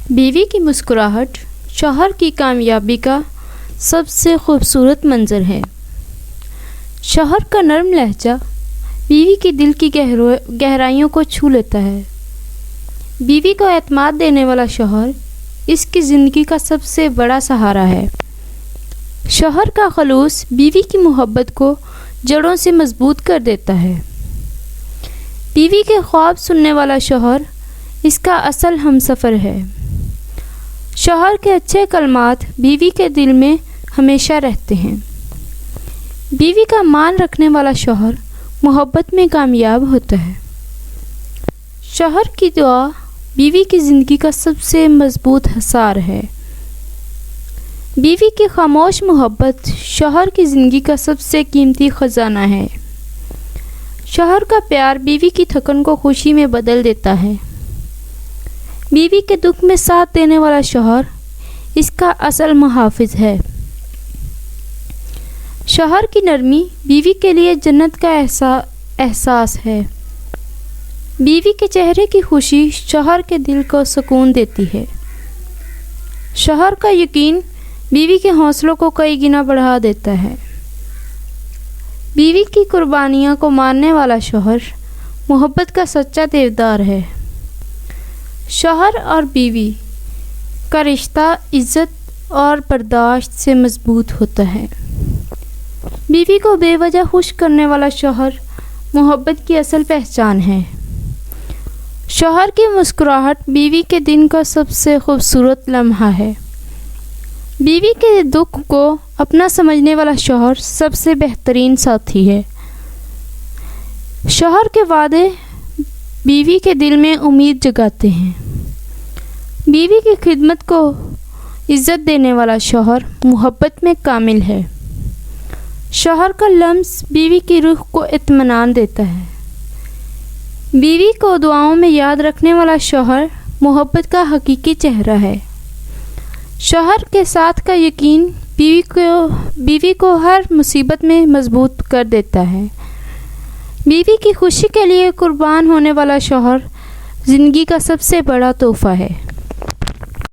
بیوی کی مسکراہٹ شوہر کی کامیابی کا سب سے خوبصورت منظر ہے۔ شوہر کا نرم لہجہ بیوی کے دل کی گہرائیوں کو چھو لیتا ہے۔ بیوی کو اعتماد دینے والا شوہر اس کی زندگی کا سب سے بڑا سہارا ہے۔ شوہر کا خلوص بیوی کی محبت کو جڑوں سے مضبوط کر دیتا ہے۔ بیوی کے خواب سننے والا شوہر اس کا اصل ہمسفر ہے۔ شوہر کے اچھے کلمات بیوی کے دل میں ہمیشہ رہتے ہیں۔ بیوی کا مان رکھنے والا شوہر محبت میں کامیاب ہوتا ہے۔ شوہر کی دعا بیوی کی زندگی کا سب سے مضبوط حصار ہے۔ بیوی کی خاموش محبت شوہر کی زندگی کا سب سے قیمتی خزانہ ہے۔ شوہر کا پیار بیوی کی تھکن کو خوشی میں بدل دیتا ہے۔ بیوی کے دکھ میں ساتھ دینے والا شوہر اس کا اصل محافظ ہے۔ شوہر کی نرمی بیوی کے لیے جنت کا احساس ہے۔ بیوی کے چہرے کی خوشی شوہر کے دل کو سکون دیتی ہے۔ شوہر کا یقین بیوی کے حوصلوں کو کئی گنا بڑھا دیتا ہے۔ بیوی کی قربانیاں کو ماننے والا شوہر محبت کا سچا دیودار ہے۔ شوہر اور بیوی کا رشتہ عزت اور برداشت سے مضبوط ہوتا ہے۔ بیوی کو بے وجہ خوش کرنے والا شوہر محبت کی اصل پہچان ہے۔ شوہر کی مسکراہٹ بیوی کے دن کا سب سے خوبصورت لمحہ ہے۔ بیوی کے دکھ کو اپنا سمجھنے والا شوہر سب سے بہترین ساتھی ہے۔ شوہر کے وعدے بیوی کے دل میں امید جگاتے ہیں۔ بیوی کی خدمت کو عزت دینے والا شوہر محبت میں کامل ہے۔ شوہر کا لمس بیوی کی روح کو اطمینان دیتا ہے۔ بیوی کو دعاؤں میں یاد رکھنے والا شوہر محبت کا حقیقی چہرہ ہے۔ شوہر کے ساتھ کا یقین بیوی کو ہر مصیبت میں مضبوط کر دیتا ہے۔ بیوی کی خوشی کے لیے قربان ہونے والا شوہر زندگی کا سب سے بڑا تحفہ ہے۔